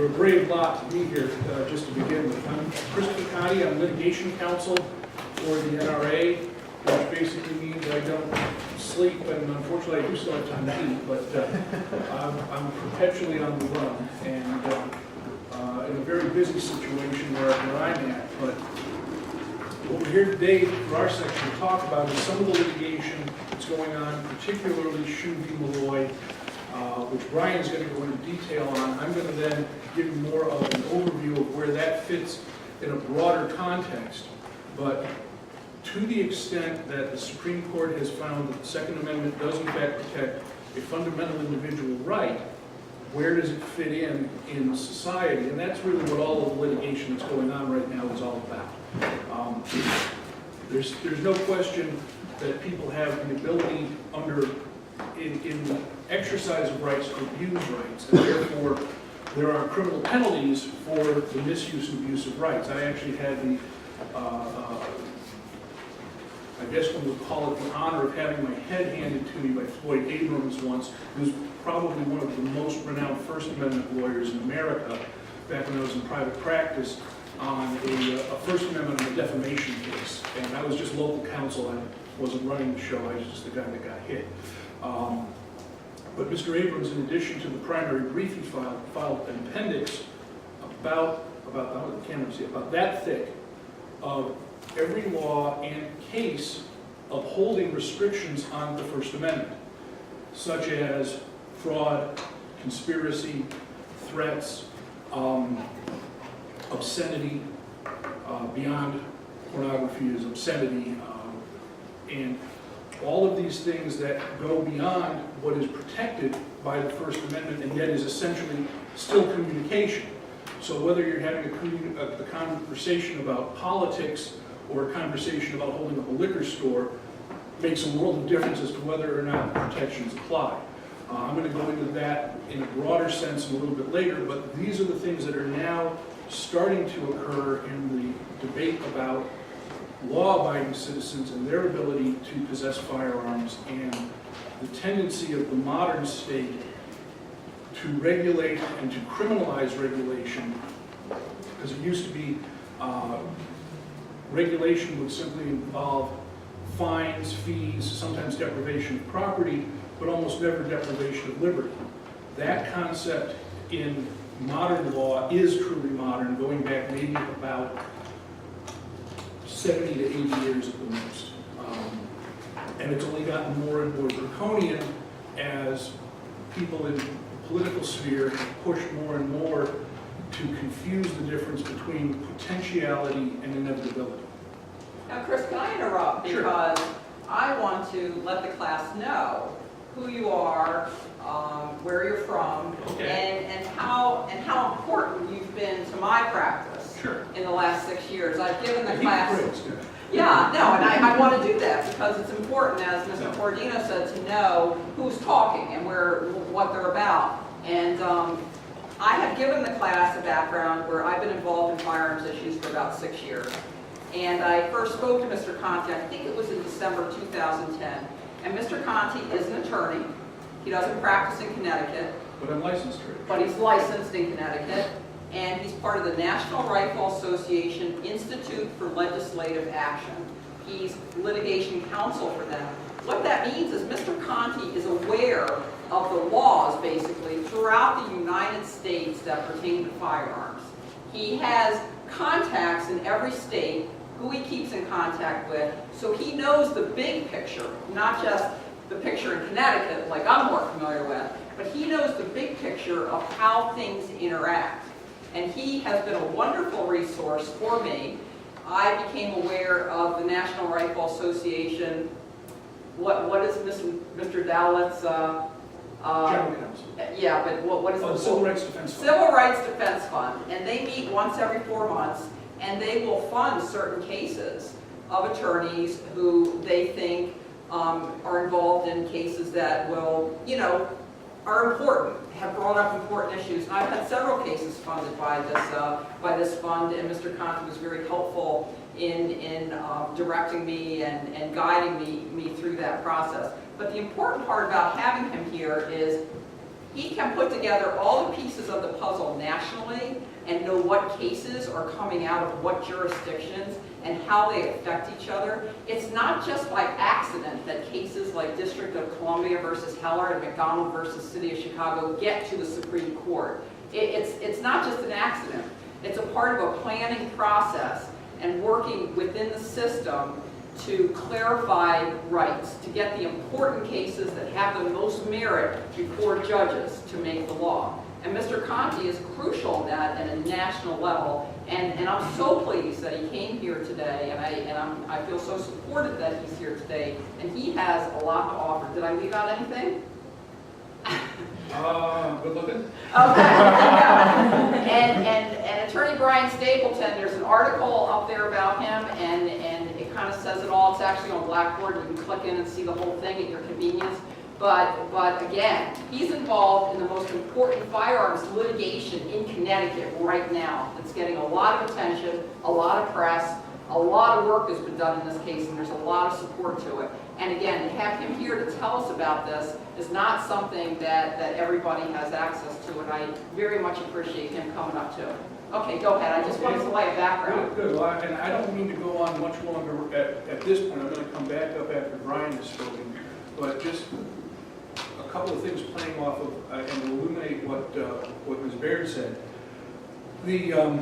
You're a brave lot to be here, just to begin with. I'm Christopher Conte. I'm litigation counsel for the NRA, which basically means I don't sleep, and unfortunately I do still have time to eat, but I'm perpetually on the run, and in a very busy situation where I'm at. But what we're here today for our section to talk about is some of the litigation that's going on, particularly Shue v. Malloy, which Brian's going to go into detail on. I'm going to then give you more of an overview of where that fits in a broader context. But to the extent that the Supreme Court has found that the Second Amendment does in fact protect a fundamental individual right, where does it fit in society? And that's really what all of the litigation that's going on right now is all about. There's no question that people have the ability in the exercise of rights to abuse rights, and therefore there are criminal penalties for the misuse and abuse of rights. I actually had the, I guess one would call it the honor of having my head handed to me by Floyd Abrams once, who's probably one of the most renowned First Amendment lawyers in America, back when I was in private practice, on a First Amendment on a defamation case. And I was just local counsel. I wasn't running the show. I was just the guy that got hit. But Mr. Abrams, in addition to the primary brief he filed an appendix about that thick of every law and case upholding restrictions on the First Amendment, such as fraud, conspiracy, threats, obscenity, beyond pornography is obscenity, and all of these things that go beyond what is protected by the First Amendment and yet is essentially still communication. So whether you're having a conversation about politics or a conversation about holding up a liquor store makes a world of difference as to whether or not protections apply. I'm going to go into that in a broader sense a little bit later, but these are the things that are now starting to occur in the debate about law-abiding citizens and their ability to possess firearms, and the tendency of the modern state to regulate and to criminalize regulation, because it used to be regulation would simply involve fines, fees, sometimes deprivation of property, but almost never deprivation of liberty. That concept in modern law is truly modern, going back maybe about 70 to 80 years at the most. And it's only gotten more and more draconian as people in the political sphere have pushed more and more to confuse the difference between potentiality and inevitability. Now, Chris, can I interrupt? Sure. Because I want to let the class know who you are, where you're from, Okay. and how important you've been to my practice. Sure. In the last 6 years. I've given the class. Praised, Yeah, no, and I want to do that because it's important, as Mr. Cordino said, to know who's talking and what they're about. And I have given the class a background where I've been involved in firearms issues for about 6 years. And I first spoke to Mr. Conte, I think it was in December 2010. And Mr. Conte is an attorney. He doesn't practice in Connecticut. But I'm licensed here. But he's licensed in Connecticut. And he's part of the National Rifle Association Institute for Legislative Action. He's litigation counsel for them. What that means is Mr. Conte is aware of the laws, basically, throughout the United States that pertain to firearms. He has contacts in every state who he keeps in contact with, so he knows the big picture, not just the picture in Connecticut, like I'm more familiar with, but he knows the big picture of how things interact. And he has been a wonderful resource for me. I became aware of the National Rifle Association. What is Mr. Dowlett's? General counsel. Yeah, but what is the Civil Rights Defense Fund? Civil Rights Defense Fund, and they meet once every 4 months, and they will fund certain cases of attorneys who they think are involved in cases that will, are important, have brought up important issues. And I've had several cases funded by this fund, and Mr. Conte was very helpful in directing me and guiding me through that process. But the important part about having him here is He can put together all the pieces of the puzzle nationally and know what cases are coming out of what jurisdictions and how they affect each other. It's not just by accident that cases like District of Columbia versus Heller and McDonald versus City of Chicago get to the Supreme Court. It's not just an accident. It's a part of a planning process and working within the system to clarify rights, to get the important cases that have the most merit before judges to make the law. And Mr. Conte is crucial in that at a national level, and I'm so pleased that he came here today, and I feel so supported that he's here today, and he has a lot to offer. Did I leave out anything? Good looking. Okay. And Attorney Brian Stapleton, there's an article up there about him, and it kind of says it all. It's actually on Blackboard. You can click in and see the whole thing at your convenience. But again, he's involved in the most important firearms litigation in Connecticut right now. It's getting a lot of attention, a lot of press, a lot of work has been done in this case, and there's a lot of support to it. And again, to have him here to tell us about this is not something that everybody has access to, and I very much appreciate him coming up too. Okay, go ahead. I just wanted to lay a background. Good. Well, and I don't mean to go on much longer at this point. I'm going to come back up after Brian has spoken. But just a couple of things playing off of and illuminate what Ms. Baird said. The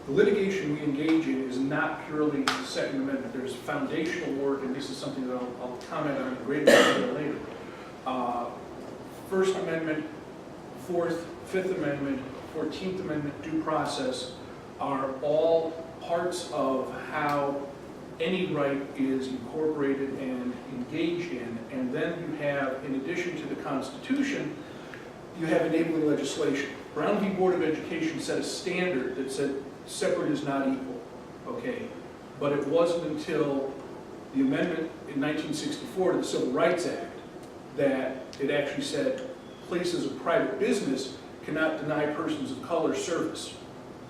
litigation we engage in is not purely the Second Amendment. There's foundational work, and this is something that I'll comment on in greater detail later. First Amendment, Fourth, Fifth Amendment, 14th Amendment due process are all parts of how any right is incorporated and engaged in. And then you have, in addition to the Constitution, you have enabling legislation. Brown v. Board of Education set a standard that said separate is not equal, okay? But it wasn't until the amendment in 1964 to the Civil Rights Act that it actually said places of private business cannot deny persons of color service,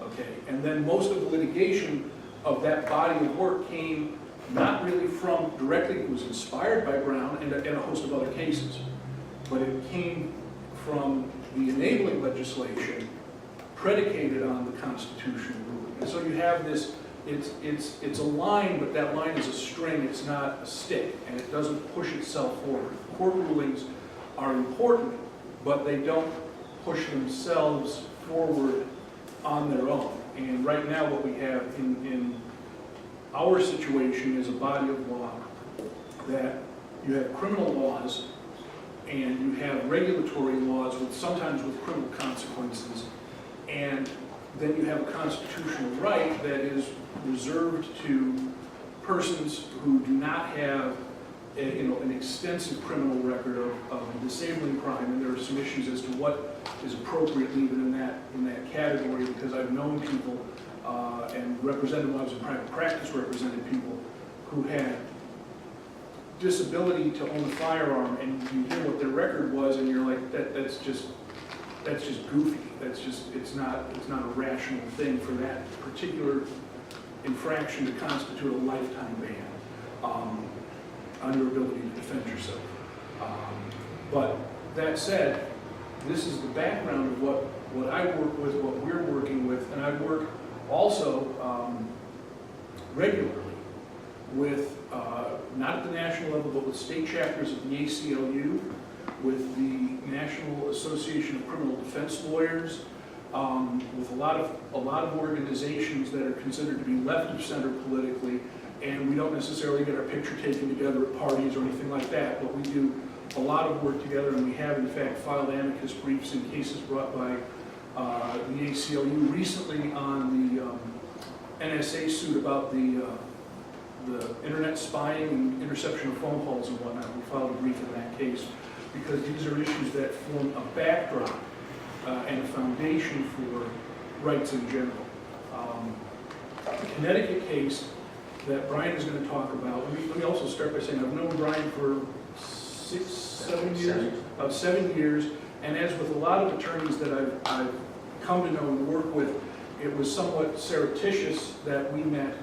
okay? And then most of the litigation of that body of work came not really from directly, it was inspired by Brown and a host of other cases, but it came from the enabling legislation predicated on the constitutional ruling. And so you have this, it's a line, but that line is a string, it's not a stick, and it doesn't push itself forward. Court rulings are important, but they don't push themselves forward on their own. And right now what we have in our situation is a body of law that you have criminal laws and you have regulatory laws sometimes with criminal consequences, and then you have a constitutional right that is reserved to persons who do not have an extensive criminal record of a disabling crime, and there are some issues as to what is appropriate even in that category, because I've known people and represented when I was in private practice, represented people who had disability to own a firearm, and you hear what their record was, and you're like, that's just goofy. It's not a rational thing for that particular infraction to constitute a lifetime ban on your ability to defend yourself. But that said, this is the background of what I work with, what we're working with, and I work also regularly with, not at the national level, but with state chapters of the ACLU, with the National Association of Criminal Defense Lawyers, with a lot of organizations that are considered to be left of center politically, and we don't necessarily get our picture taken together at parties or anything like that, but we do a lot of work together, and we have in fact filed amicus briefs in cases brought by the ACLU recently on the NSA suit about the internet spying and interception of phone calls and whatnot. We filed a brief in that case because these are issues that form a backdrop and a foundation for rights in general. The Connecticut case that Brian is going to talk about, let me also start by saying I've known Brian for 7 years, and as with a lot of attorneys that I've come to know and work with, it was somewhat surreptitious that we met.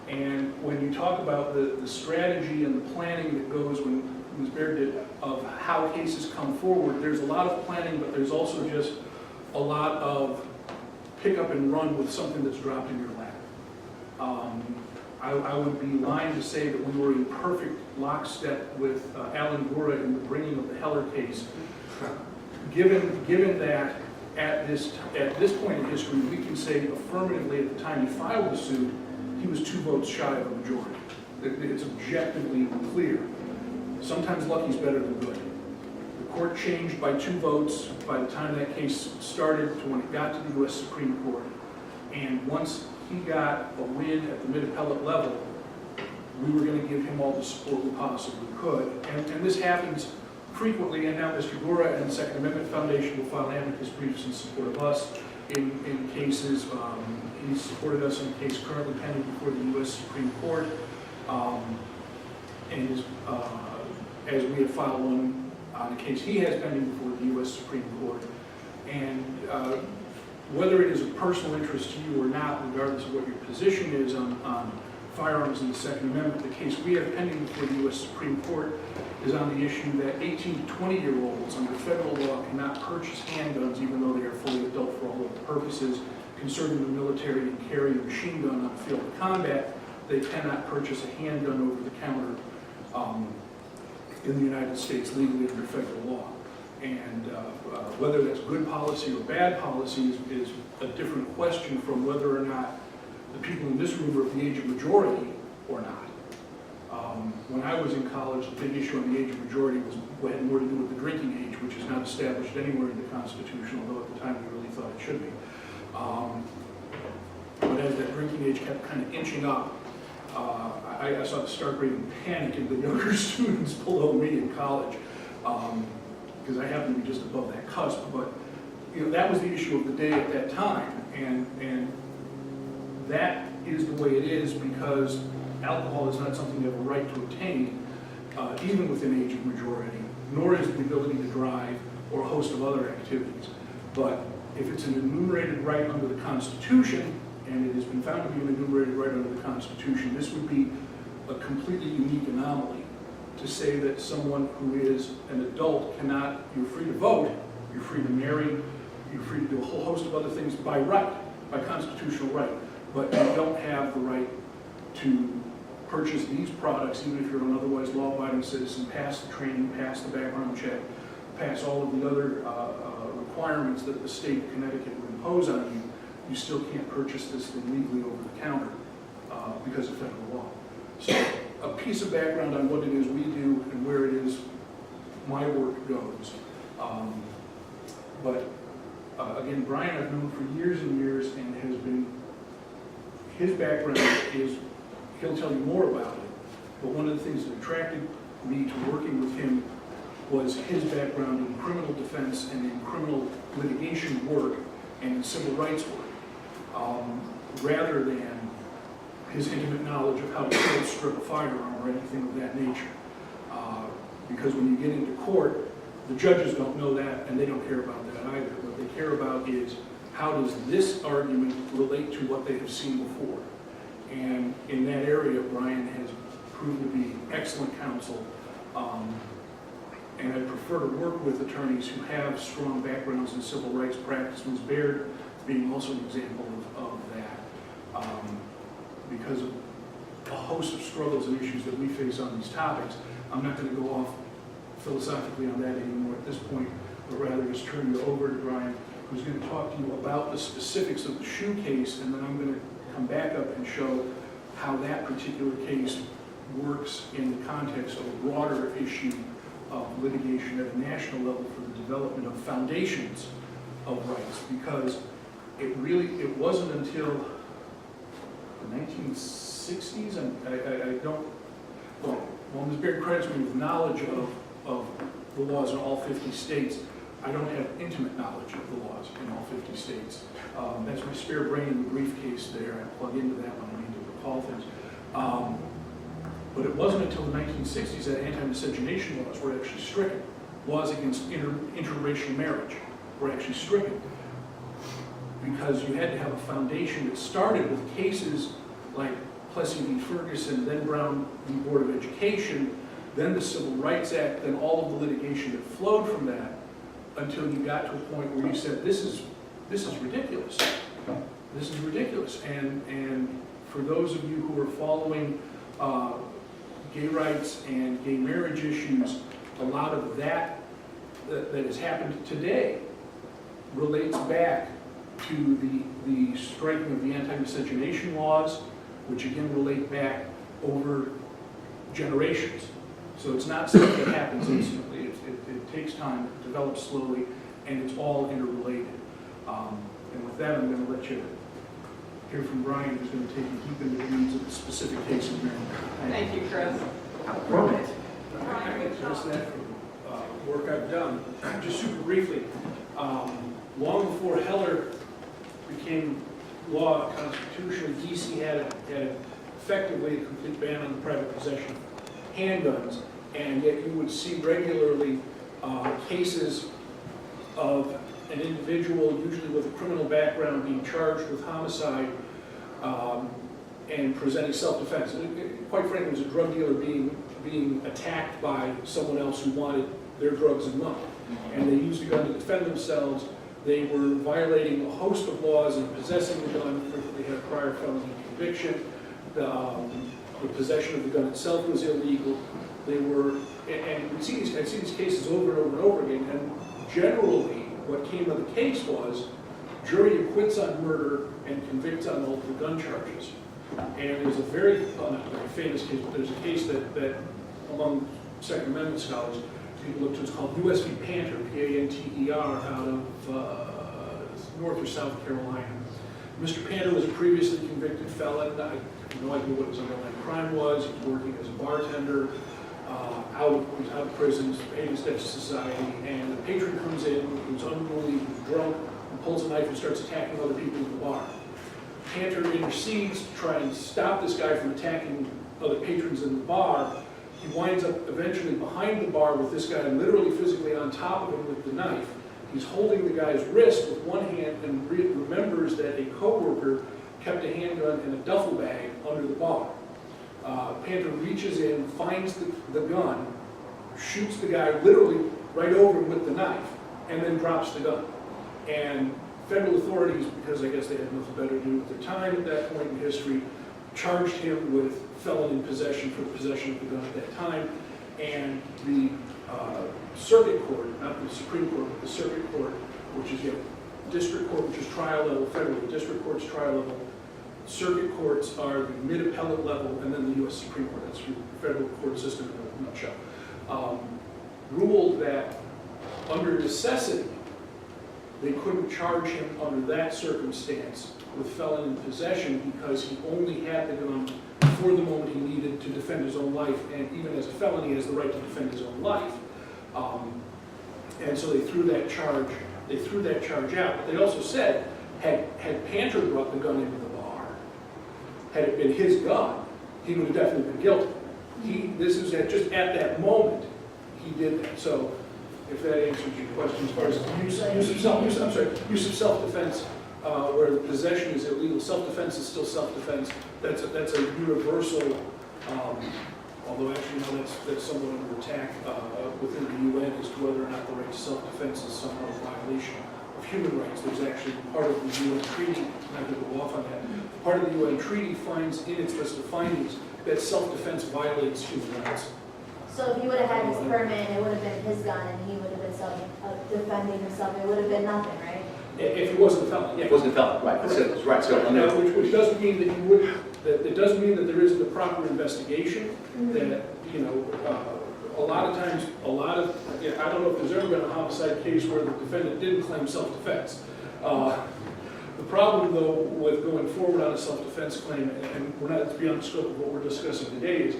And when you talk about the strategy and the planning that goes when Ms. Baird did, of how cases come forward. There's a lot of planning, but there's also just a lot of pick up and run with something that's dropped in your lap. I would be lying to say that we were in perfect lockstep with Alan Gura in the bringing of the Heller case. Given that at this point in history, we can say affirmatively at the time he filed the suit, he was 2 votes shy of a majority. It's objectively clear. Sometimes lucky's better than good. The court changed by 2 votes by the time that case started to when it got to the U.S. Supreme Court. And once he got a win at the mid-appellate level, we were going to give him all the support we possibly could. And this happens frequently, and now Mr. Gura and the Second Amendment Foundation will file amicus briefs in support of us in cases. He supported us in a case currently pending before the U.S. Supreme Court, and is, as we have filed one on a case he has pending before the U.S. Supreme Court. And whether it is of personal interest to you or not, regardless of what your position is on firearms and the Second Amendment, the case we have pending before the U.S. Supreme Court is on the issue that 18 to 20-year-olds under federal law cannot purchase handguns even though they are fully adult for all other purposes. Concerning the military and carry a machine gun on the field of combat, they cannot purchase a handgun over the counter in the United States legally under federal law. And whether that's good policy or bad policy is a different question from whether or not the people in this room are of the age of majority or not. When I was in college, the big issue on the age of majority had more to do with the drinking age, which is not established anywhere in the Constitution, although at the time we really thought it should be. But as that drinking age kept kind of inching up, I saw the stark rate of panic in the younger students below me in college, because I happened to be just above that cusp. But that was the issue of the day at that time, and that is the way it is because alcohol is not something you have a right to obtain, even within age of majority, nor is the ability to drive or a host of other activities. But if it's an enumerated right under the Constitution, and it has been found to be an enumerated right under the Constitution, this would be a completely unique anomaly to say that someone who is an adult cannot, you're free to vote, you're free to marry, you're free to do a whole host of other things by right, by constitutional right, but you don't have the right to purchase these products even if you're an otherwise law-abiding citizen, pass the training, pass the background check, pass all of the other requirements that the state of Connecticut would impose on you. You still can't purchase this thing legally over the counter because of federal law. So a piece of background on what it is we do and where it is my work goes. But again, Brian I've known for years and years and has been, his background is, he'll tell you more about it, but one of the things that attracted me to working with him was his background in criminal defense and in criminal litigation work and in civil rights work, rather than his intimate knowledge of how to kill, strip a firearm or anything of that nature. Because when you get into court, the judges don't know that and they don't care about that either. What they care about is how does this argument relate to what they have seen before. And in that area, Brian has proven to be excellent counsel. And I prefer to work with attorneys who have strong backgrounds in civil rights practice, Ms. Baird being also an example of that. Because of a host of struggles and issues that we face on these topics, I'm not going to go off philosophically on that anymore at this point, but rather just turn you over to Brian, who's going to talk to you about the specifics of the shoe case, and then I'm going to come back up and show how that particular case works in the context of a broader issue of litigation at a national level for the development of foundations of rights, because it wasn't until the 1960s, and I don't, well, Ms. Baird credits me with knowledge of the laws in all 50 states. I don't have intimate knowledge of the laws in all 50 states. That's my spare brain in the briefcase there. I plug into that when I need to recall things. But it wasn't until the 1960s that anti-miscegenation laws were actually stricken. Laws against interracial marriage were actually stricken because you had to have a foundation that started with cases like Plessy v. Ferguson, then Brown v. Board of Education, then the Civil Rights Act, then all of the litigation that flowed from that, until you got to a point where you said, this is ridiculous. This is ridiculous. And for those of you who are following gay rights and gay marriage issues, a lot of that has happened today relates back to the striking of the anti-miscegenation laws, which again relate back over generations. So it's not something that happens instantly. It takes time, it develops slowly, and it's all interrelated. And with that, I'm going to let you hear from Brian, who's going to take you deep into the weeds of the specific case of Maryland. Thank you, Chris. I can address that from work I've done. Just super briefly, long before Heller became law constitutionally, DC had effectively a complete ban on the private possession of handguns, and yet you would see regularly cases of an individual, usually with a criminal background, being charged with homicide and presenting self-defense. Quite frankly, it was a drug dealer being attacked by someone else who wanted their drugs and money. And they used a gun to defend themselves. They were violating a host of laws and possessing the gun. Frequently had a prior felony conviction. The possession of the gun itself was illegal. They were, and I'd see these cases over and over and over again, and generally what came of the case was jury acquits on murder and convicts on multiple gun charges. And there's a very famous case, but there's a case that among Second Amendment scholars, people look to, it's called U.S. v. Panter, P-A-N-T-E-R, out of North or South Carolina. Mr. Panter was a previously convicted felon. I have no idea what his underlying crime was. He was working as a bartender. He was out of prison, paid his debt to society, and the patron comes in, who's unruly, who's drunk, and pulls a knife and starts attacking other people in the bar. Panter intercedes to try and stop this guy from attacking other patrons in the bar. He winds up eventually behind the bar with this guy literally physically on top of him with the knife. He's holding the guy's wrist with one hand and remembers that a coworker kept a handgun in a duffel bag under the bar. Panter reaches in, finds the gun, shoots the guy literally right over him with the knife, and then drops the gun. And federal authorities, because I guess they had nothing better to do with their time at that point in history, charged him with felon in possession for the possession of the gun at that time. And the circuit court, not the Supreme Court, but the circuit court, which is district court, which is trial level, federal district court's trial level. Circuit courts are the mid-appellate level, and then the U.S. Supreme Court. That's the federal court system in a nutshell. Ruled that under necessity, they couldn't charge him under that circumstance with felon in possession because he only had the gun for the moment he needed to defend his own life, and even as a felon, he has the right to defend his own life. And so they threw that charge. They threw that charge out. But they also said, had Panter brought the gun into the bar, had it been his gun, he would have definitely been guilty. This is just at that moment he did that. So if that answers your question, as far as use of self-defense, where the possession is illegal, self-defense is still self-defense. That's a universal. Although actually, no, that's somewhat under attack within the UN as to whether or not the right to self-defense is somehow a violation of human rights. There's actually part of the UN treaty, I'm not going to go off on that, part of the UN treaty finds in its list of findings that self-defense violates human rights. So if he would have had his permit, it would have been his gun, and he would have been defending himself, it would have been nothing, right? If he wasn't a felon, yeah. It wasn't a felon, right? Right. Right. So now, which doesn't mean that you would. That it doesn't mean that there isn't a proper investigation. That a lot of times, I don't know if there's ever been a homicide case where the defendant didn't claim self-defense. The problem, though, with going forward on a self-defense claim, and we're not, it's beyond the scope of what we're discussing today, is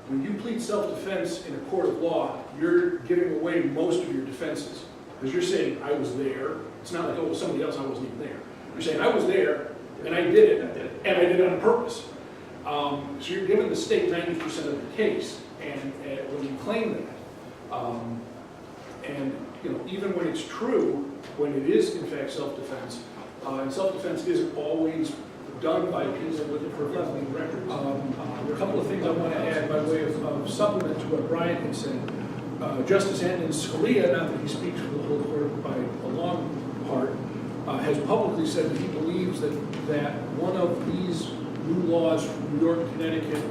when you plead self-defense in a court of law, you're giving away most of your defenses. Because you're saying, I was there. It's not like, oh, it was somebody else, I wasn't even there. You're saying, I was there, and I did it, and I did it on purpose. So you're giving the state 90% of the case, and when you claim that. And even when it's true, when it is in fact self-defense, and self-defense isn't always the done by people with professional records. A couple of things I want to add by way of supplement to what Brian had said. Justice Antonin Scalia, not that he speaks for the whole court by a long part, has publicly said that he believes that one of these new laws from New York, Connecticut,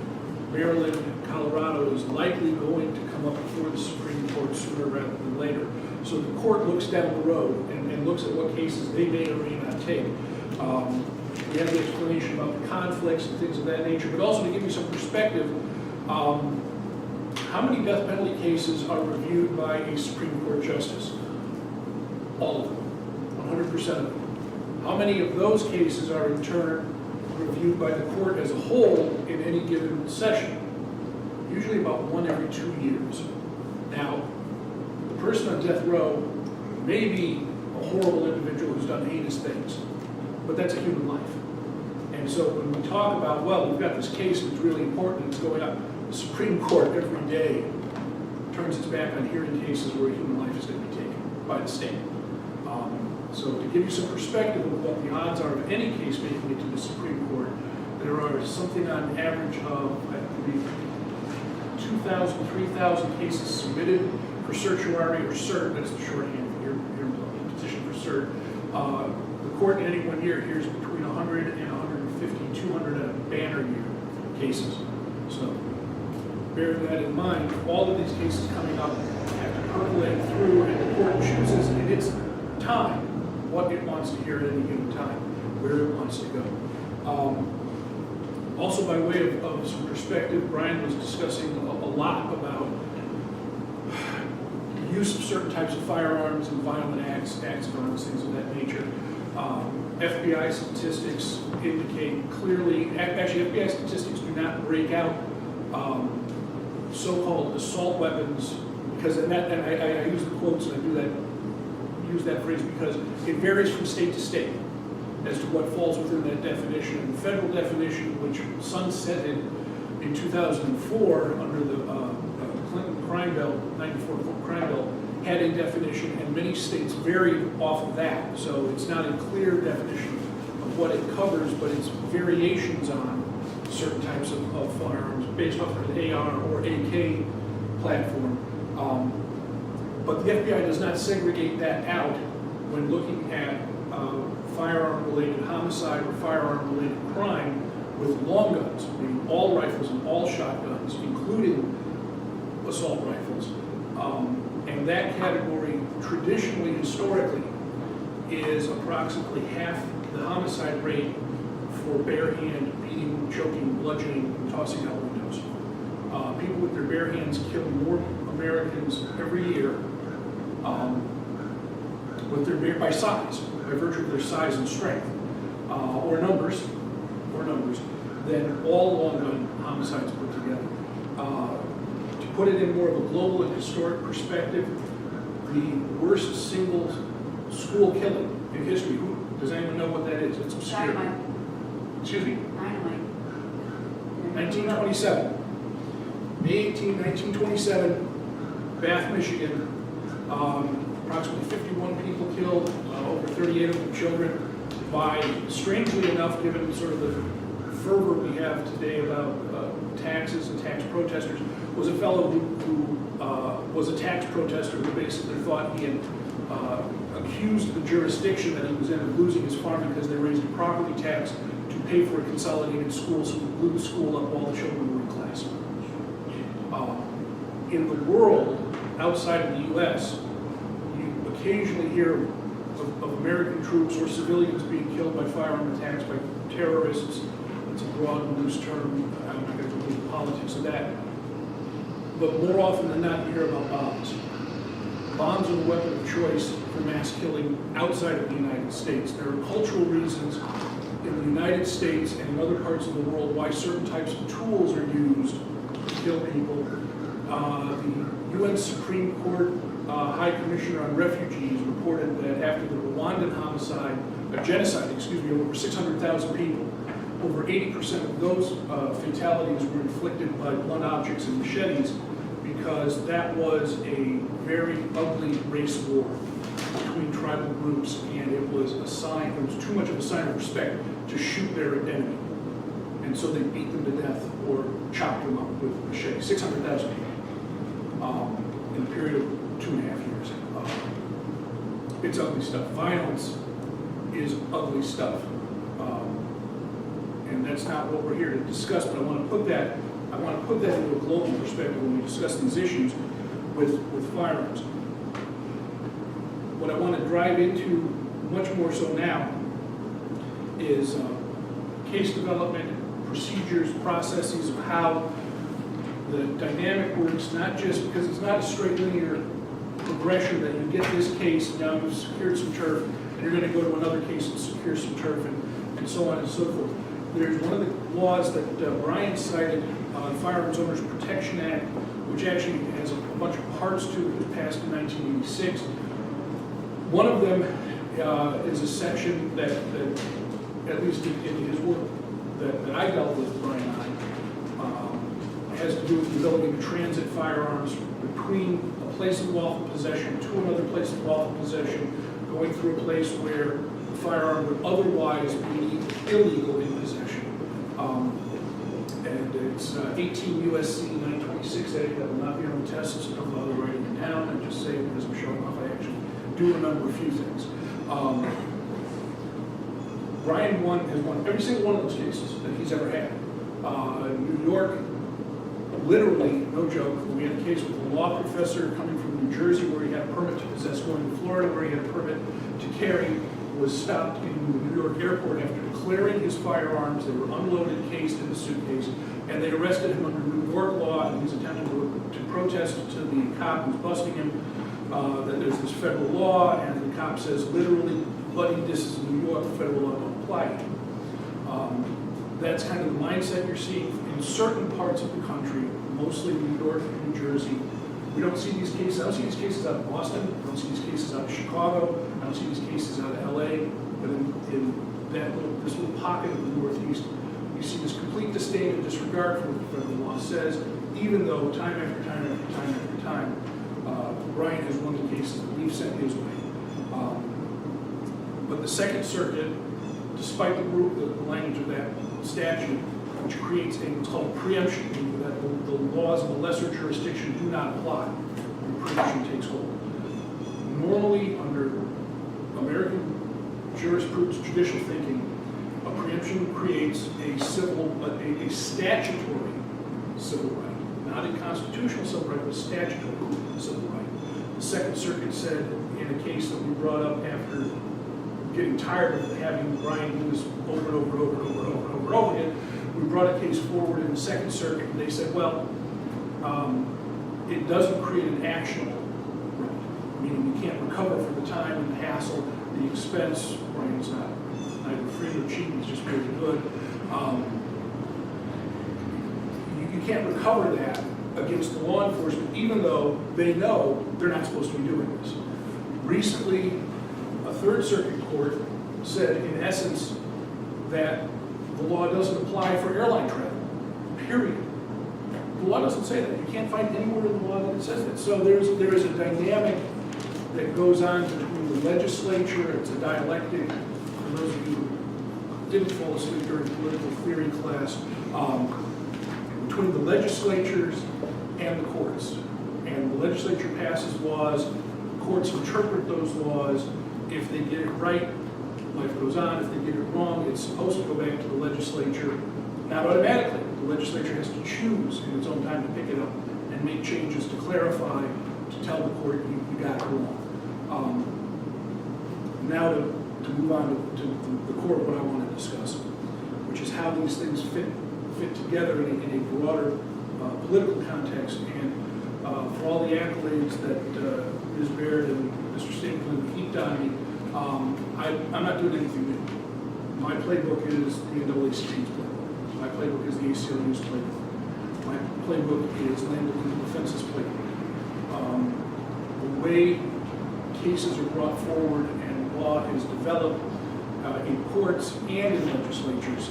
Maryland, and Colorado is likely going to come up before the Supreme Court sooner rather than later. So the court looks down the road and looks at what cases they may or may not take. We have the explanation about the conflicts and things of that nature, but also to give you some perspective, how many death penalty cases are reviewed by a Supreme Court justice? All of them, 100% of them. How many of those cases are in turn reviewed by the court as a whole in any given session? Usually about one every 2 years. Now, the person on death row may be a horrible individual who's done heinous things, but that's a human life. And so when we talk about, well, we've got this case that's really important, it's going up, the Supreme Court every day turns its back on hearing cases where a human life is going to be taken by the state. So to give you some perspective of what the odds are of any case making it to the Supreme Court, there are something on average of, I believe, 2,000, 3,000 cases submitted for certiorari or cert, that's the shorthand for your petition for cert. The court in any one year hears between 100 and 150, 200 at a banner year cases. So bear that in mind. All of these cases coming up have to percolate through, and the court chooses in its time what it wants to hear at any given time, where it wants to go. Also, by way of some perspective, Brian was discussing a lot about the use of certain types of firearms and violent acts of violence, things of that nature. FBI statistics indicate clearly, actually FBI statistics do not break out so-called assault weapons, because I use the quotes and I use that phrase because it varies from state to state as to what falls within that definition. The federal definition, which sunsetted in 2004 under the Clinton crime bill, 94 crime bill, had a definition, and many states varied off of that. So it's not a clear definition of what it covers, but it's variations on certain types of firearms based off of an AR or AK platform. But the FBI does not segregate that out when looking at firearm-related homicide or firearm-related crime with long guns, meaning all rifles and all shotguns, including assault rifles. And that category, traditionally, historically, is approximately half the homicide rate for bare hand, beating, choking, bludgeoning, and tossing out windows. People with their bare hands kill more Americans every year with their bare, by size, by virtue of their size and strength, or numbers, than all long gun homicides put together. To put it in more of a global and historic perspective, the worst single school killing in history, does anyone know what that is? It's obscure. Dynamite. Excuse me? Dynamite. 1927. May 18, 1927, Bath, Michigan. Approximately 51 people killed, over 38 of them children, by, strangely enough, given sort of the fervor we have today about taxes and tax protesters, was a fellow who was a tax protester who basically thought he had accused the jurisdiction that he was in of losing his farm because they raised a property tax to pay for a consolidated school, so he blew the school up while the children were in class. In the world, outside of the U.S., you occasionally hear of American troops or civilians being killed by firearm attacks by terrorists. It's a broad and loose term. I'm not going to go into the politics of that. But more often than not, you hear about bombs. Bombs are the weapon of choice for mass killing outside of the United States. There are cultural reasons in the United States and in other parts of the world why certain types of tools are used to kill people. The UN Supreme Court High Commissioner on Refugees reported that after the Rwandan genocide, over 600,000 people, over 80% of those fatalities were inflicted by blunt objects and machetes, because that was a very ugly race war between tribal groups, and it was too much of a sign of respect to shoot their enemy. And so they beat them to death or chopped them up with machetes. 600,000 people in a period of 2.5 years. It's ugly stuff. Violence is ugly stuff. And that's not what we're here to discuss, but I want to put that into a global perspective when we discuss these issues with firearms. What I want to drive into much more so now is case development, procedures, processes of how the dynamic works, not just because it's not a straight linear progression that you get this case, now you've secured some turf, and you're going to go to another case and secure some turf, and so on and so forth. There's one of the laws that Brian cited, the Firearms Owners Protection Act, which actually has a bunch of parts to it. It was passed in 1986. One of them is a section that at least in his work that I dealt with Brian on, has to do with the ability to transit firearms between a place of lawful possession to another place of lawful possession, going through a place where the firearm would otherwise be illegal in possession. And it's 18 U.S.C. 926A. That will not be on the test, so don't bother writing it down. I just say it because I'm showing off. I actually do remember a few things. Brian has won every single one of those cases that he's ever had. New York, literally, no joke, we had a case with a law professor coming from New Jersey where he had a permit to possess, going to Florida where he had a permit to carry, was stopped in the New York airport after declaring his firearms. They were unloaded, cased in a suitcase, and they arrested him under New York law, and he was attempting to protest to the cop who's busting him that there's this federal law, and the cop says, literally, buddy, this is New York, the federal law don't apply to you. That's kind of the mindset you're seeing in certain parts of the country, mostly New York and New Jersey. We don't see these cases. I don't see these cases out of Boston. I don't see these cases out of Chicago. I don't see these cases out of LA. But in this little pocket of the Northeast, you see this complete disdain and disregard for what the federal law says, even though time after time after time after time, Brian has won the cases that we've sent his way. But the Second Circuit, despite the language of that statute, which creates what's called preemption, meaning that the laws of a lesser jurisdiction do not apply when preemption takes hold. Normally, under American jurisprudence, judicial thinking, a preemption creates a statutory civil right, not a constitutional civil right, but a statutory civil right. The Second Circuit said in a case that we brought up after getting tired of having Brian do this over and over again, we brought a case forward in the Second Circuit, and they said, well, it doesn't create an actionable right, meaning you can't recover for the time and the hassle, the expense. Brian's not either free or cheap, he's just very good. You can't recover that against the law enforcement, even though they know they're not supposed to be doing this. Recently, a Third Circuit court said, in essence, that the law doesn't apply for airline travel, period. The law doesn't say that. You can't find anywhere in the law that it says that. So there is a dynamic that goes on between the legislature. It's a dialectic. For those of you who didn't fall asleep during political theory class, between the legislatures and the courts. And the legislature passes laws, courts interpret those laws. If they get it right, life goes on. If they get it wrong, it's supposed to go back to the legislature, not automatically. The legislature has to choose in its own time to pick it up and make changes to clarify, to tell the court you got it wrong. Now to move on to the core of what I want to discuss, which is how these things fit together in a broader political context, and for all the accolades that Ms. Baird and Mr. Stapleton heaped on me, I'm not doing anything new. My playbook is the NAACP's playbook. My playbook is the ACLU's playbook. My playbook is Land Defense's playbook. The way cases are brought forward and law is developed in courts and in legislatures,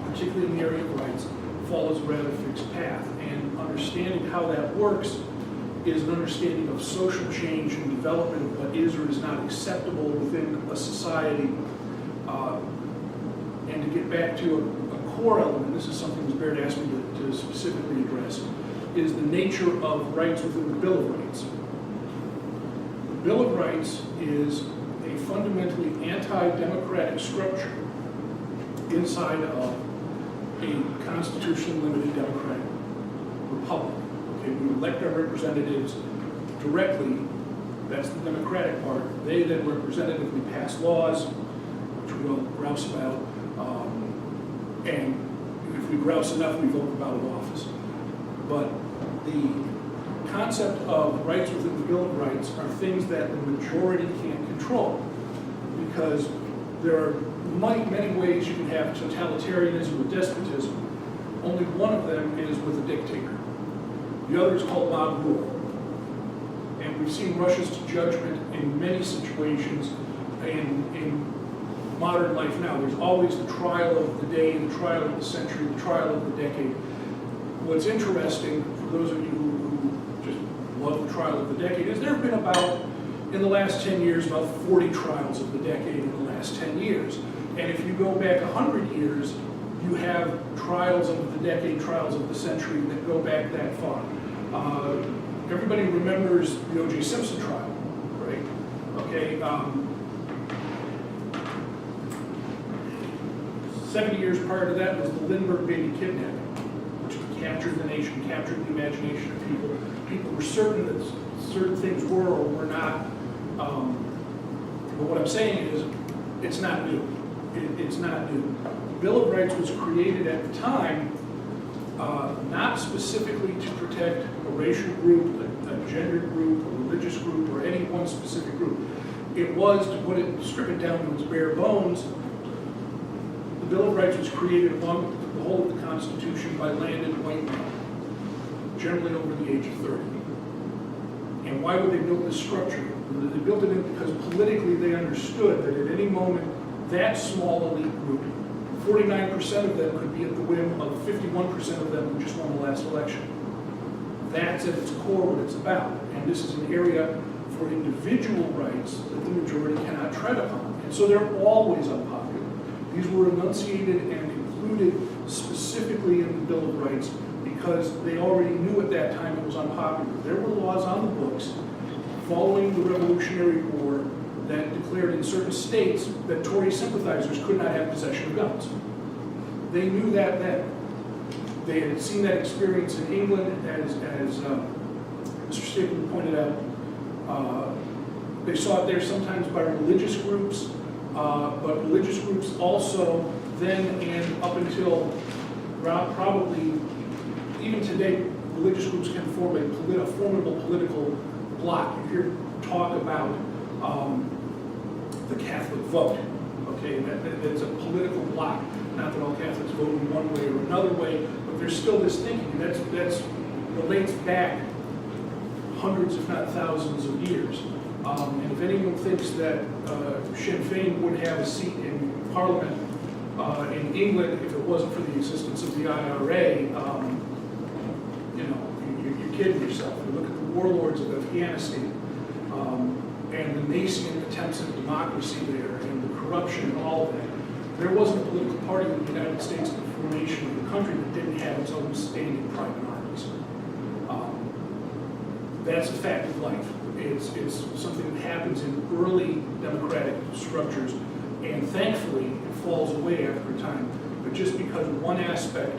particularly in the area of rights, follows a rather fixed path. And understanding how that works is an understanding of social change and development of what is or is not acceptable within a society. And to get back to a core element, this is something that Baird asked me to specifically address, is the nature of rights within the Bill of Rights. The Bill of Rights is a fundamentally anti-democratic structure inside of a constitutionally limited democratic republic. Okay, we elect our representatives directly, that's the democratic part. They then representatively pass laws, which we'll grouse about, and if we grouse enough, we vote about an office. But the concept of rights within the Bill of Rights are things that the majority can't control, because there are many ways you can have totalitarianism or despotism. Only one of them is with a dictator. The other is called mob rule. And we've seen rushes to judgment in many situations in modern life now. There's always the trial of the day, the trial of the century, the trial of the decade. What's interesting, for those of you who just love the trial of the decade, is there have been about, in the last 10 years, about 40 trials of the decade in the last 10 years. And if you go back 100 years, you have trials of the decade, trials of the century that go back that far. Everybody remembers the O.J. Simpson trial, right? Okay. 70 years prior to that was the Lindbergh baby kidnapping, which captured the nation, captured the imagination of people. People were certain that certain things were or were not. But what I'm saying is, it's not new. It's not new. The Bill of Rights was created at the time not specifically to protect a racial group, a gender group, a religious group, or any one specific group. It was, to put it, strip it down to its bare bones, the Bill of Rights was created along the whole of the Constitution by landed white men, generally over the age of 30. And why would they build this structure? They built it in because politically they understood that at any moment, that small elite group, 49% of them could be at the whim of 51% of them who just won the last election. That's at its core what it's about. And this is an area for individual rights that the majority cannot tread upon. And so they're always unpopular. These were enunciated and included specifically in the Bill of Rights because they already knew at that time it was unpopular. There were laws on the books following the Revolutionary War that declared in certain states that Tory sympathizers could not have possession of guns. They knew that then. They had seen that experience in England, as Mr. Stapleton pointed out. They saw it there sometimes by religious groups, but religious groups also then and up until probably even today, religious groups can form a formidable political bloc. You hear talk about the Catholic vote, okay, that's a political bloc. Not that all Catholics vote in one way or another way, but there's still this thinking, and that relates back hundreds, if not thousands of years. And if anyone thinks that Sinn Féin would have a seat in Parliament in England if it wasn't for the existence of the IRA, you're kidding yourself. You look at the warlords of Afghanistan and the nascent attempts at democracy there and the corruption and all of that. There wasn't a political party in the United States at the formation of the country that didn't have its own standing private armies. That's a fact of life. It's something that happens in early democratic structures, and thankfully it falls away after a time. But just because one aspect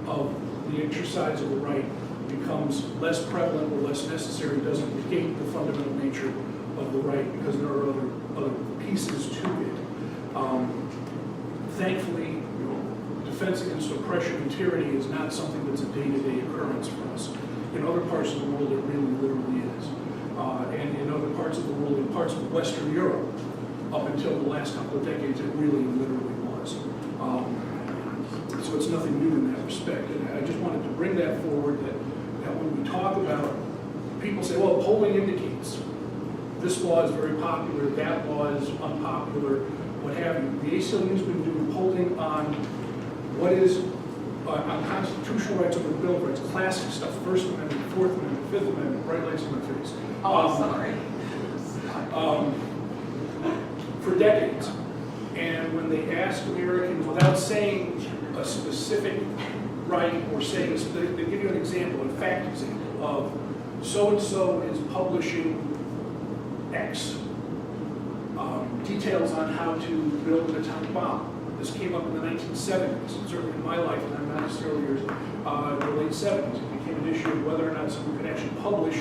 of the exercise of the right becomes less prevalent or less necessary doesn't negate the fundamental nature of the right, because there are other pieces to it. Thankfully, defense against oppression and tyranny is not something that's a day-to-day occurrence for us. In other parts of the world, it really literally is. And in other parts of the world, in parts of Western Europe, up until the last couple of decades, it really literally was. So it's nothing new in that respect. And I just wanted to bring that forward, that when we talk about, people say, well, polling indicates this law is very popular, that law is unpopular, what have you. The ACLU's been doing polling on what is on constitutional rights over the Bill of Rights, classic stuff, First Amendment, Fourth Amendment, Fifth Amendment, bright lights in my face. Oh, I'm sorry. For decades. And when they ask Americans, without saying a specific right or saying, they give you an example, a fact example of so-and-so is publishing X, details on how to build an atomic bomb. This came up in the 1970s, certainly in my life, and I'm not necessarily yours, in the late 70s. It became an issue of whether or not someone could actually publish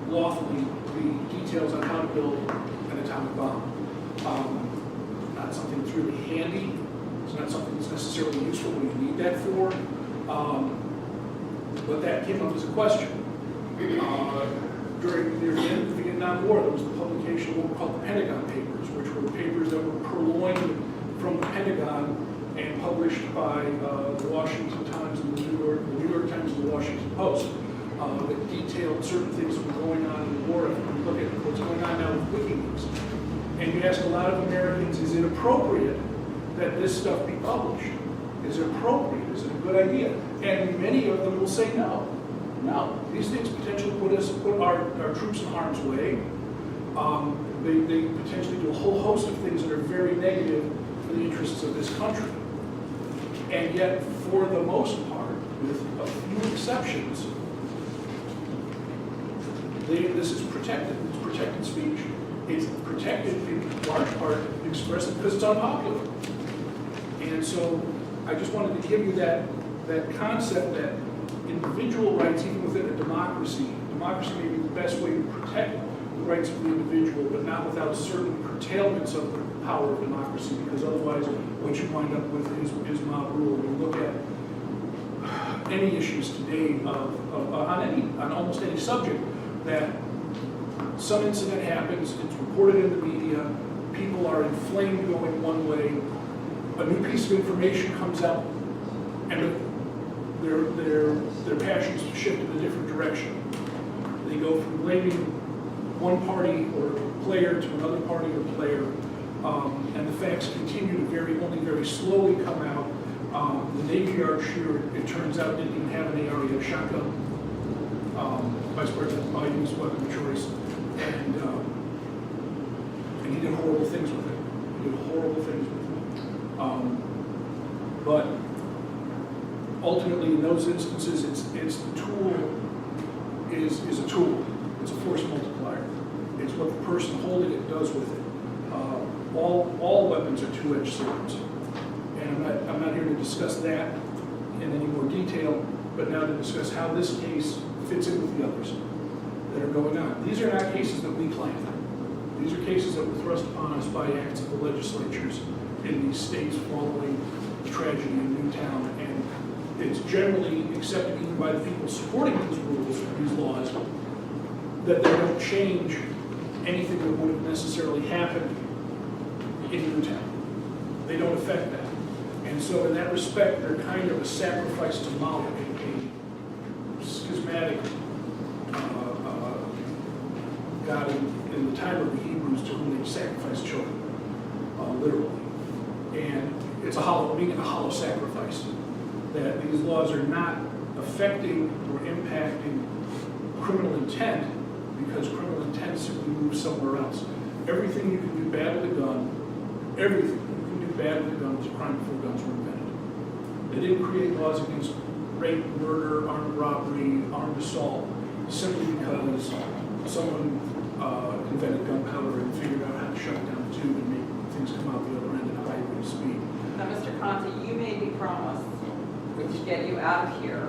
lawfully the details on how to build an atomic bomb. Not something that's really handy. It's not something that's necessarily useful when you need that for. But that came up as a question. Near the end of the Vietnam War, there was the publication of what were called the Pentagon Papers, which were papers that were purloined from the Pentagon and published by the Washington Times and the New York Times and the Washington Post that detailed certain things that were going on in the war. If you look at what's going on now with WikiLeaks, and you ask a lot of Americans, is it appropriate that this stuff be published? Is it appropriate? Is it a good idea? And many of them will say no. No. These things potentially put our troops in harm's way. They potentially do a whole host of things that are very negative for the interests of this country. And yet, for the most part, with a few exceptions, this is protected. It's protected speech. It's protected in large part expressly because it's unpopular. And so I just wanted to give you that concept that individual rights, even within a democracy may be the best way to protect the rights of the individual, but not without certain curtailments of the power of democracy, because otherwise what you wind up with is mob rule. When you look at any issues today on almost any subject, that some incident happens, it's reported in the media, people are inflamed going one way, a new piece of information comes out, and their passions shift in a different direction. They go from blaming one party or player to another party or player, and the facts continue to only very slowly come out. The Navy Yard shooter, it turns out, didn't even have an AR, he had a shotgun. Vice President Biden's weapon of choice, and he did horrible things with it. But ultimately, in those instances, it's the tool is a tool. It's a force multiplier. It's what the person holding it does with it. All weapons are two-edged swords, and I'm not here to discuss that in any more detail, but now to discuss how this case fits in with the others that are going on. These are not cases that we planned. These are cases that were thrust upon us by acts of the legislatures in these states following the tragedy in Newtown, and it's generally accepted even by the people supporting these rules, these laws, that they don't change anything that would have necessarily happened in Newtown. They don't affect that. And so in that respect, they're kind of a sacrifice to Moloch, a schismatic God in the time of the Hebrews to whom they sacrificed children, literally. And it's a hollow sacrifice. That these laws are not affecting or impacting criminal intent, because criminal intent simply moves somewhere else. Everything you can do bad with a gun, everything you can do bad with a gun was a crime before guns were invented. They didn't create laws against rape, murder, armed robbery, armed assault, simply because someone invented gunpowder and figured out how to shut down the tube and make things come out the other end at a high rate of speed. Now, Mr. Conte, you made me promise to get you out of here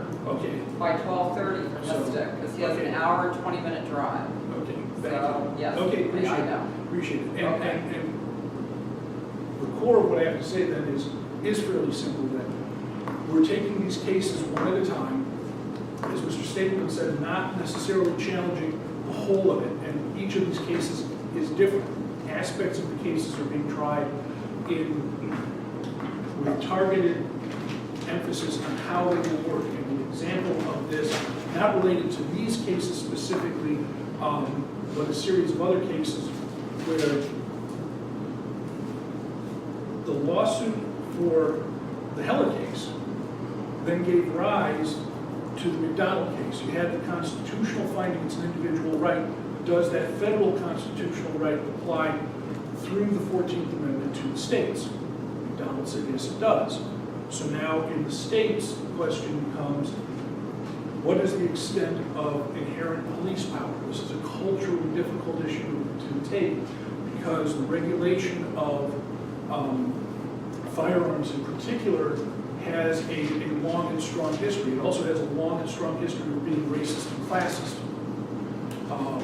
by 12:30 for Mystic, because he has an hour and 20-minute drive. Okay, thank So, you. yes, Okay, appreciate I it. know. Appreciate it. Okay. And the core of what I have to say then is fairly simple, that we're taking these cases one at a time, as Mr. Stapleton said, not necessarily challenging the whole of it, and each of these cases is different. Aspects of the cases are being tried with targeted emphasis on how they will work. And an example of this, not related to these cases specifically, but a series of other cases where the lawsuit for the Heller case then gave rise to the McDonald case. You had the constitutional finding it's an individual right. Does that federal constitutional right apply through the 14th Amendment to the states? McDonald said yes, it does. So now in the states, the question becomes, what is the extent of inherent police power? This is a culturally difficult issue to take because the regulation of firearms in particular has a long and strong history. It also has a long and strong history of being racist and classist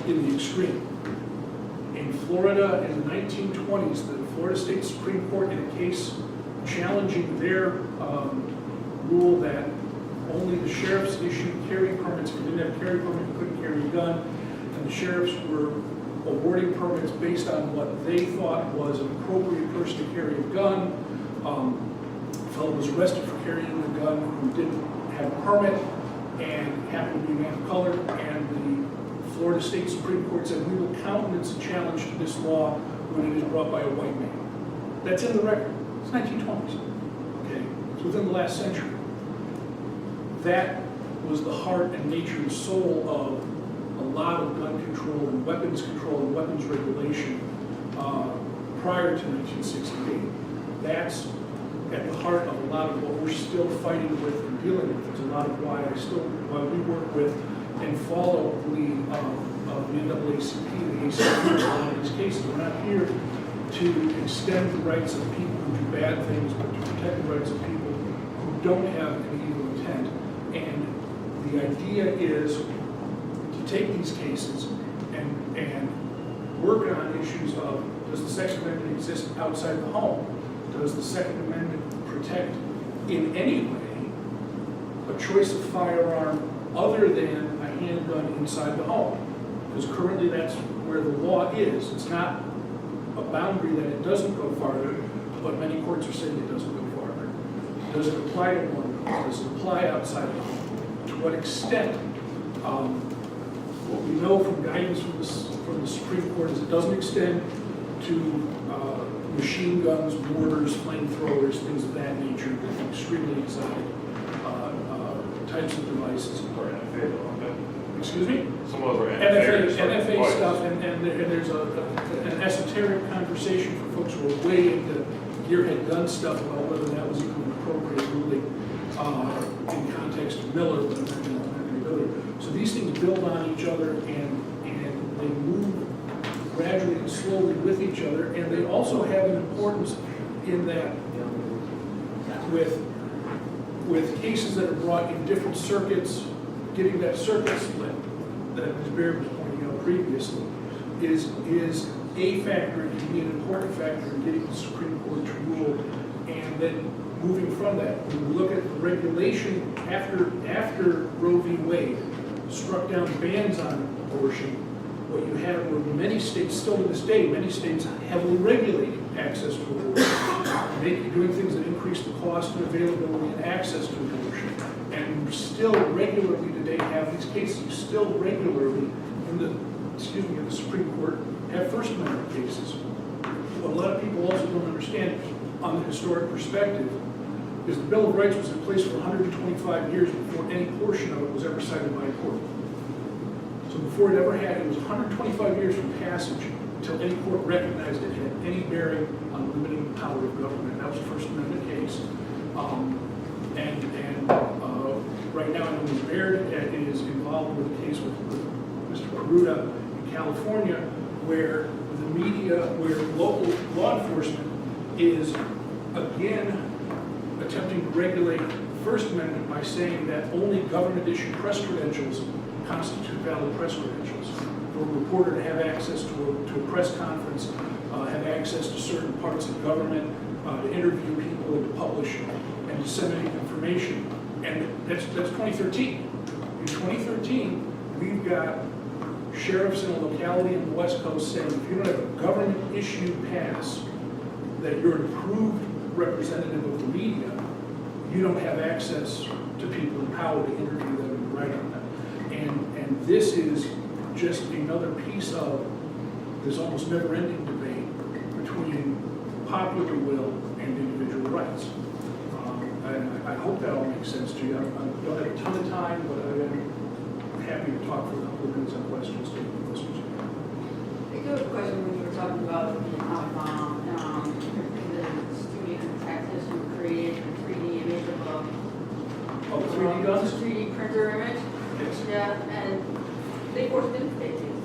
in the extreme. In Florida in the 1920s, the Florida State Supreme Court, in a case challenging their rule that only the sheriffs issued carry permits. If you didn't have a carry permit, you couldn't carry a gun. And the sheriffs were awarding permits based on what they thought was an appropriate person to carry a gun. A fellow was arrested for carrying a gun who didn't have a permit and happened to be a man of color. And the Florida State Supreme Court said, we will countenance a challenge to this law when it is brought by a white man. That's in the record. It's 1920s. Okay, it's within the last century. That was the heart and nature and soul of a lot of gun control and weapons regulation prior to 1968. That's at the heart of a lot of what we're still fighting with and dealing with. It's a lot of why we work with and follow the lead of the NAACP, the ACP, in a lot of these cases. We're not here to extend the rights of people who do bad things, but to protect the rights of people who don't have any evil intent. And the idea is to take these cases and work on issues of, does the Second Amendment exist outside the home? Does the Second Amendment protect in any way a choice of firearm other than a handgun inside the home? Because currently that's where the law is. It's not a boundary that it doesn't go farther, but many courts are saying it doesn't go farther. Does it apply to one? Does it apply outside of the home? To what extent? What we know from guidance from the Supreme Court is it doesn't extend to machine guns, mortars, flamethrowers, things of that nature, extremely exotic types of devices. Or NFA, though. Excuse me? Some of those are NFA stuff, and there's an esoteric conversation for folks who are way into gearhead gun stuff about whether that was even an appropriate ruling in context of Miller, but so these things build on each other and they move gradually and slowly with each other, and they also have an importance in that with cases that are brought in different circuits, getting that circuit split that Ms. Baird was pointing out previously is a factor, it can be an important factor in getting the Supreme Court to rule, and then moving from that. When we look at the regulation after Roe v. Wade struck down bans on abortion, what you have were many states, still to this day, many states heavily regulating access to abortion, doing things that increase the cost and availability and access to abortion. And you still regularly today have these cases. You still regularly in the Supreme Court have First Amendment cases. What a lot of people also don't understand on the historic perspective is the Bill of Rights was in place for 125 years before any portion of it was ever cited by a court. So before it ever had, it was 125 years from passage until any court recognized it had any bearing on limiting the power of government. That was the First Amendment case. Right now, I know Ms. Baird is involved with a case with Mr. Peruta in California, where the media, where local law enforcement is again attempting to regulate the First Amendment by saying that only government-issued press credentials constitute valid press credentials. For a reporter to have access to a press conference, have access to certain parts of government, to interview people and to publish and disseminate information. And that's 2013. In 2013, we've got sheriffs in a locality in the West Coast saying if you don't have a government-issued pass that you're an approved representative of the media, you don't have access to people in power to interview them and write on them. And this is just another piece of this almost never-ending debate between popular will and individual rights. I hope that all makes sense to history. I don't have a ton of time, but I'm happy to talk for a couple of minutes on questions, take any questions you have. I do have a question when you were talking about the atomic bomb, the student Texas who created a 3D image of a Oh, the 3D guns? 3D printer image. Yes. Yeah, and they forced him to take his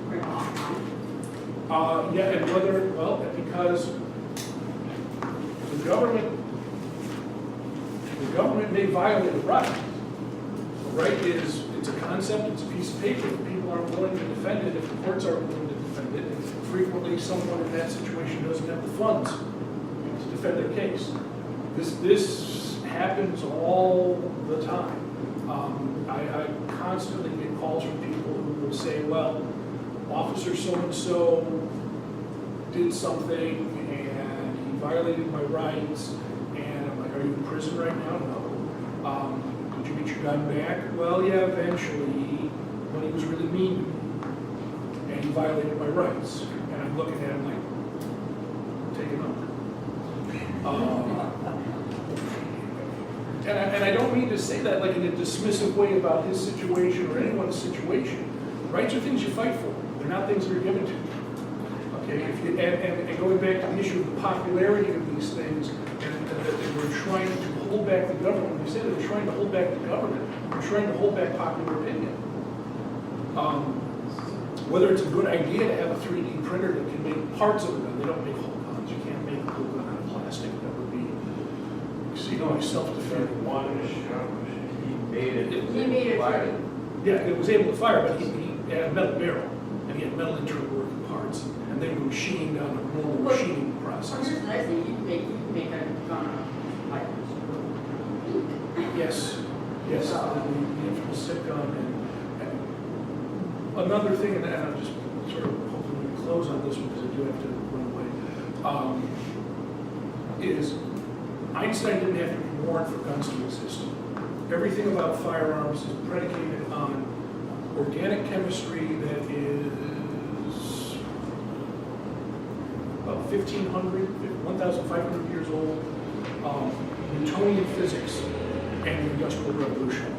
print off. Yeah, and whether, well, because the government may violate a right. The right is, it's a concept, it's a piece of paper. If people aren't willing to defend it, if the courts aren't willing to defend it, and frequently someone in that situation doesn't have the funds to defend their case. This happens all the time. I constantly get calls from people who will say, well, Officer so-and-so did something and he violated my rights, and I'm like, are you in prison right now? No. Did you get your gun back? Well, yeah, eventually, when he was really mean to me, and he violated my rights. And I'm looking at him like, take him up. And I don't mean to say that like in a dismissive way about his situation or anyone's situation. Rights are things you fight for. They're not things that are given to you. Okay, if you, and going back to the issue of the popularity of these things, and that we're trying to hold back the government. When we say that we're trying to hold back the government, we're trying to hold back popular opinion. Whether it's a good idea to have a 3D printer that can make parts of a gun, they don't make whole guns. You can't make a whole gun out of plastic. That would be, you know, self-defense. One shot, he made it. He made it Fired. Yeah, it was able to fire, but he had a metal barrel, and he had metal internal working parts, and they were machining down a normal machining So process. here's the nice thing, you can make a gun out of fibers. Yes, yes, the infamous stick gun, and another thing, and I'm just sort of hoping we close on this one because I do have to run away, is Einstein didn't have to be warned for guns to exist. Everything about firearms is predicated on organic chemistry that is about 1,500 years old, Newtonian physics, and the Industrial Revolution.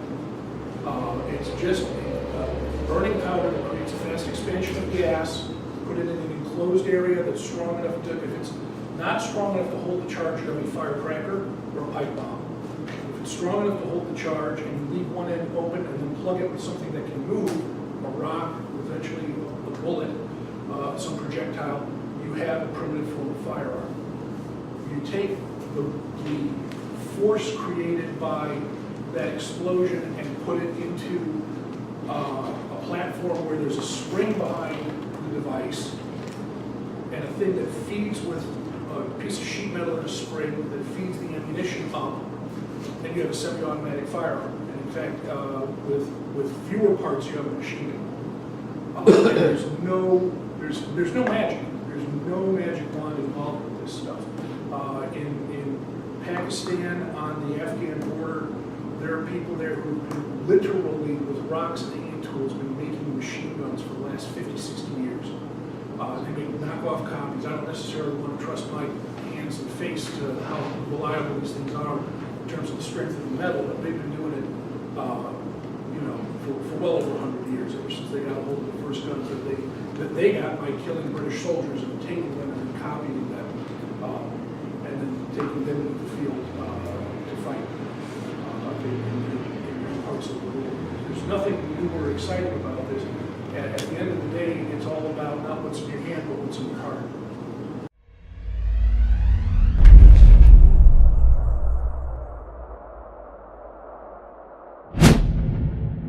It's just burning powder that creates a fast expansion of gas, put it in an enclosed area that's strong enough to, if it's not strong enough to hold the charge, it'll be a firecracker or a pipe bomb. If it's strong enough to hold the charge and you leave one end open and then plug it with something that can move, a rock, eventually a bullet, some projectile, you have a primitive form of firearm. You take the force created by that explosion and put it into a platform where there's a spring behind the device and a thing that feeds with a piece of sheet metal and a spring that feeds the ammunition up, and you have a semi-automatic firearm. And in fact, with fewer parts, you have a machine gun. There's no magic. There's no magic wand involved with this stuff. In Pakistan, on the Afghan border, there are people there who literally, with rocks and hand tools, been making machine guns for the last 50, 60 years. They make knockoff copies. I don't necessarily want to trust my hands and face to how reliable these things are in terms of the strength of the metal, but they've been doing it, for well over 100 years, ever since they got a hold of the first guns that they got by killing British soldiers and taking them and then copying them, and then taking them into the field to fight in parts of the world. There's nothing new or exciting about this. At the end of the day, it's all about